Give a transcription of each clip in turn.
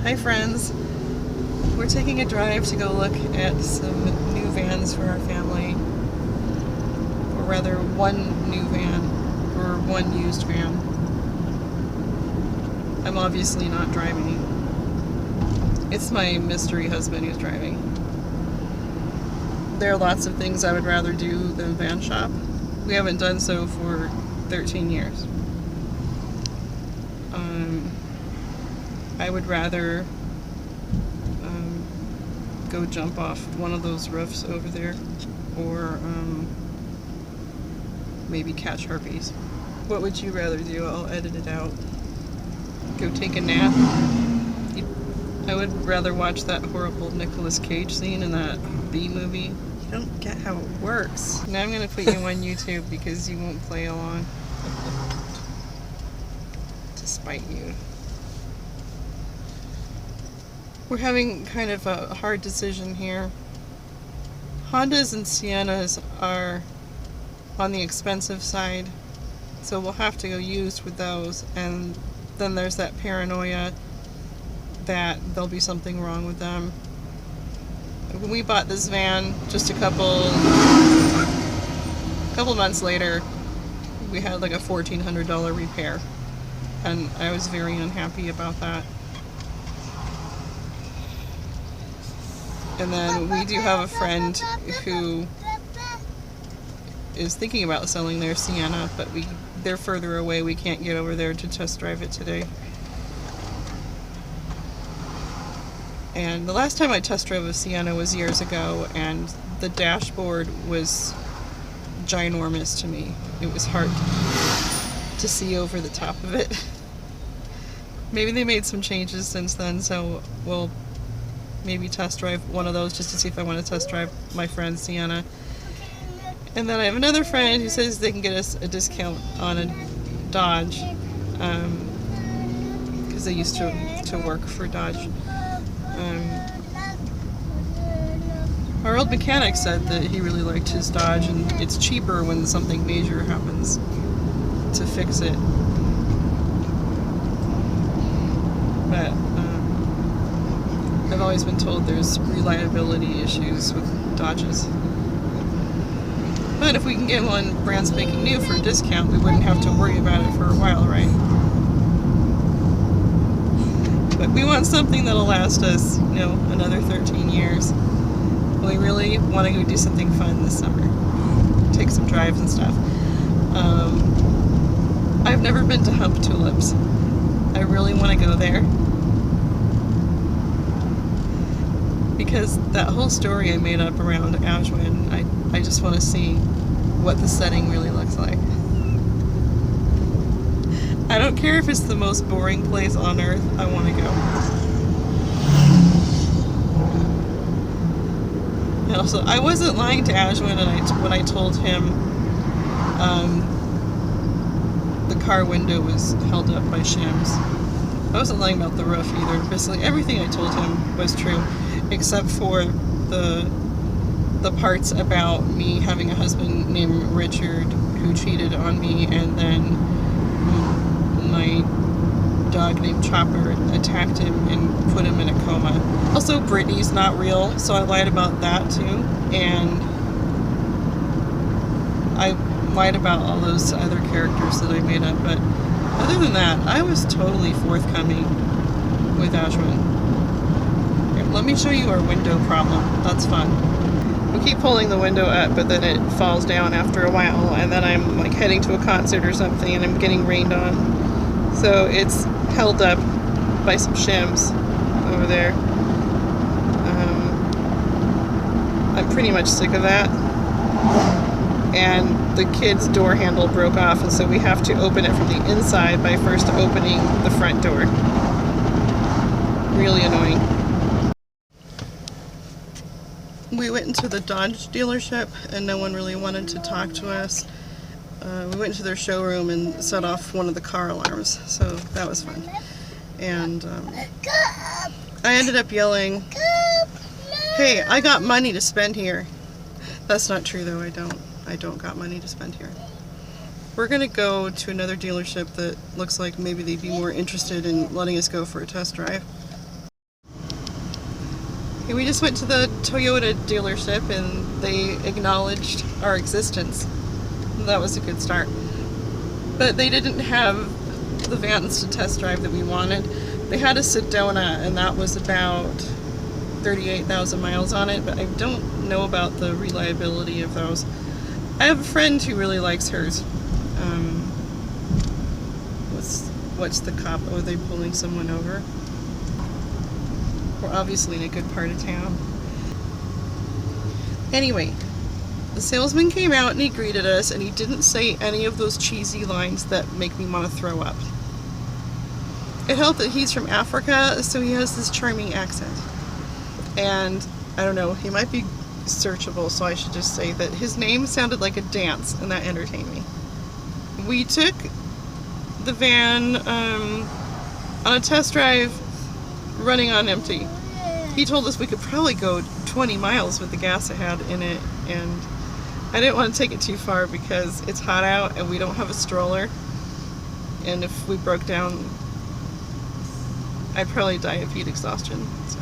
Hi friends. We're taking a drive to go look at some new vans for our family. Or rather, one new van, or one used van. I'm obviously not driving. It's my mystery husband who's driving. There are lots of things I would rather do than van shop. We haven't done so for 13 years. I would rather go jump off one of those roofs over there, or maybe catch harpies. What would you rather do? I'll edit it out. Go take a nap? I would rather watch that horrible Nicolas Cage scene in that B movie. You don't get how it works. Now I'm going to put you on YouTube because you won't play along. To spite you. We're having kind of a hard decision here. Hondas and Siennas are on the expensive side, so we'll have to go used with those, and then there's that paranoia that there'll be something wrong with them. When we bought this van, just a couple months later, we had like a $1,400 repair, and I was very unhappy about that. And then we do have a friend who is thinking about selling their Sienna, but they're further away. We can't get over there to test drive it today. And the last time I test drove a Sienna was years ago, and the dashboard was ginormous to me. It was hard to see over the top of it. Maybe they made some changes since then, so we'll maybe test drive one of those just to see if I want to test drive my friend's Sienna. And then I have another friend who says they can get us a discount on a Dodge, because they used to work for Dodge. Our old mechanic said that he really liked his Dodge, and it's cheaper when something major happens to fix it. But I've always been told there's reliability issues with Dodges. But if we can get one brand spanking new for a discount, we wouldn't have to worry about it for a while, right? But we want something that'll last us, another 13 years. We really want to go do something fun this summer. Take some drives and stuff. I've never been to Hump Tulips. I really want to go there. Because that whole story I made up around Ashwin, I just want to see what the setting really looks like. I don't care if it's the most boring place on earth, I want to go. And also, I wasn't lying to Ashwin when I told him the car window was held up by shims. I wasn't lying about the roof either. Basically, everything I told him was true, except for the parts about me having a husband named Richard who cheated on me, and then my dog named Chopper attacked him and put him in a coma. Also, Brittany's not real, so I lied about that too, and I lied about all those other characters that I made up, but other than that, I was totally forthcoming with Ashwin. Here, let me show you our window problem. That's fun. We keep pulling the window up, but then it falls down after a while, and then I'm like heading to a concert or something, and I'm getting rained on. So it's held up by some shims over there. I'm pretty much sick of that. And the kid's door handle broke off, and so we have to open it from the inside by first opening the front door. Really annoying. We went into the Dodge dealership, and no one really wanted to talk to us. We went into their showroom and set off one of the car alarms, so that was fun. And I ended up yelling, "Hey, I got money to spend here." That's not true though, I don't got money to spend here. We're gonna go to another dealership that looks like maybe they'd be more interested in letting us go for a test drive. Okay, we just went to the Toyota dealership and they acknowledged our existence. That was a good start. But they didn't have the vans to test drive that we wanted. They had a Sedona, and that was about 38,000 miles on it, but I don't know about the reliability of those. I have a friend who really likes hers. What's the cop? Oh, are they pulling someone over? We're obviously in a good part of town. Anyway, the salesman came out and he greeted us, and he didn't say any of those cheesy lines that make me want to throw up. It helped that he's from Africa, so he has this charming accent. And I don't know, he might be searchable, so I should just say that his name sounded like a dance, and that entertained me. We took the van on a test drive running on empty. He told us we could probably go 20 miles with the gas it had in it, and I didn't want to take it too far because it's hot out and we don't have a stroller, and if we broke down I'd probably die of heat exhaustion. So.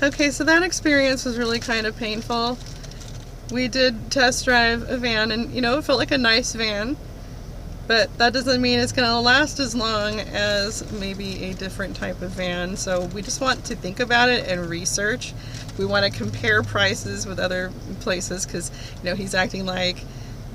Okay, so that experience was really kind of painful. We did test drive a van, and it felt like a nice van, but that doesn't mean it's going to last as long as maybe a different type of van. So we just want to think about it and research. We want to compare prices with other places because he's acting like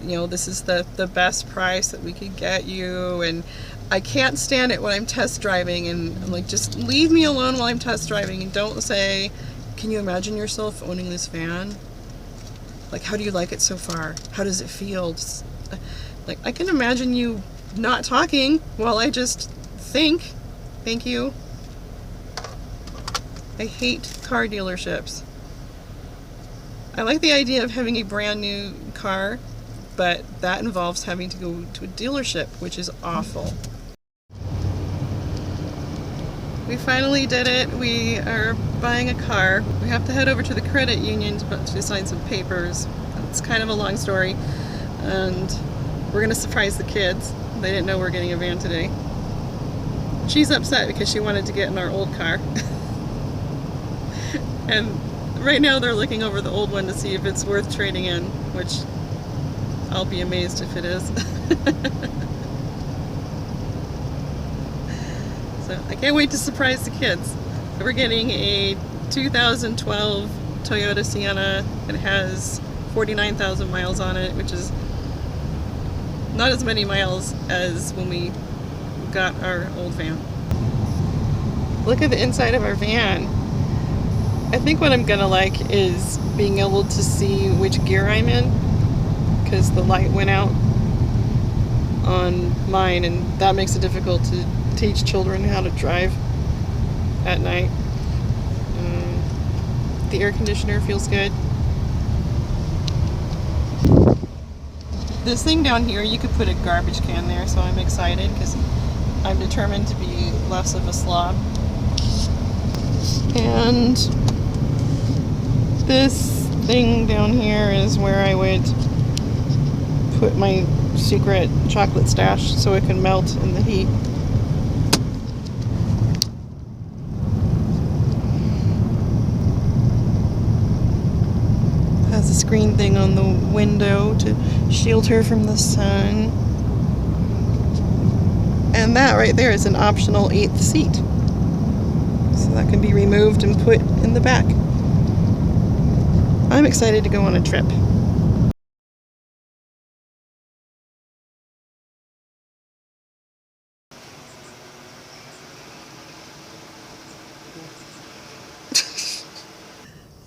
this is the best price that we could get you, and I can't stand it when I'm test driving and I'm like, just leave me alone while I'm test driving and don't say, can you imagine yourself owning this van? Like, how do you like it so far? How does it feel? Just, like, I can imagine you not talking while I just think. Thank you. I hate car dealerships. I like the idea of having a brand new car, but that involves having to go to a dealership, which is awful. We finally did it. We are buying a car. We have to head over to the credit union to sign some papers. It's kind of a long story, and we're going to surprise the kids. They didn't know we're getting a van today. She's upset because she wanted to get in our old car. And right now they're looking over the old one to see if it's worth trading in, which I'll be amazed if it is. So I can't wait to surprise the kids. We're getting a 2012 Toyota Sienna. It has 49,000 miles on it, which is not as many miles as when we got our old van. Look at the inside of our van. I think what I'm gonna like is being able to see which gear I'm in, because the light went out on mine, and that makes it difficult to teach children how to drive at night. The air conditioner feels good. This thing down here, you could put a garbage can there, so I'm excited because I'm determined to be less of a slob. And this thing down here is where I would put my secret chocolate stash so it can melt in the heat. Has a screen thing on the window to shield her from the sun. And that right there is an optional 8th seat. So that can be removed and put in the back. I'm excited to go on a trip.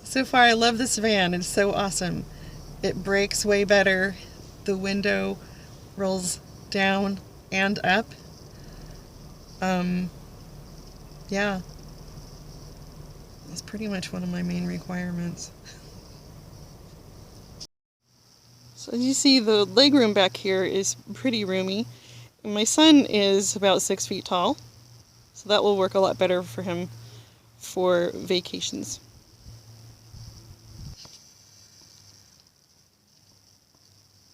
So far, I love this van. It's so awesome. It brakes way better. The window rolls down and up. Yeah. That's pretty much one of my main requirements. So as you see, the legroom back here is pretty roomy. And my son is about 6 feet tall, so that will work a lot better for him for vacations.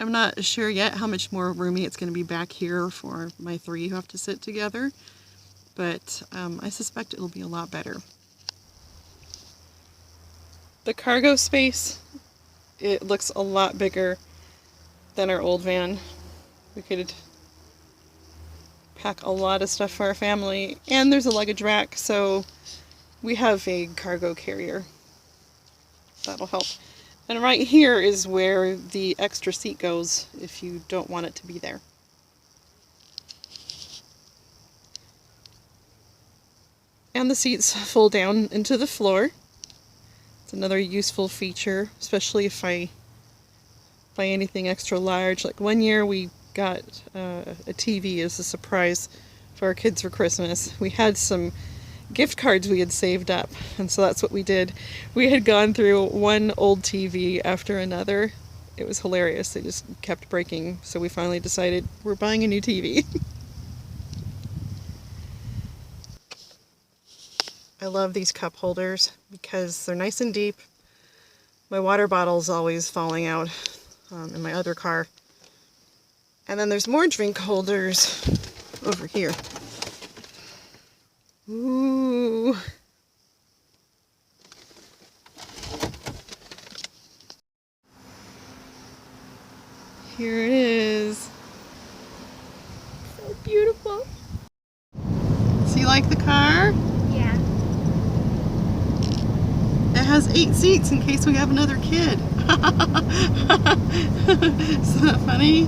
I'm not sure yet how much more roomy it's going to be back here for my three who have to sit together, but I suspect it'll be a lot better. The cargo space, it looks a lot bigger than our old van. We could pack a lot of stuff for our family, and there's a luggage rack, so we have a cargo carrier. That'll help. And right here is where the extra seat goes if you don't want it to be there. And the seats fold down into the floor. It's another useful feature, especially if I buy anything extra large. Like one year we got a TV as a surprise for our kids for Christmas. We had some gift cards we had saved up, and so that's what we did. We had gone through one old TV after another. It was hilarious. They just kept breaking, so we finally decided we're buying a new TV. I love these cup holders because they're nice and deep. My water bottle's always falling out in my other car. And then there's more drink holders over here. Ooh. Here it is. So beautiful. So you like the car? Yeah. It has 8 seats in case we have another kid. Isn't that funny?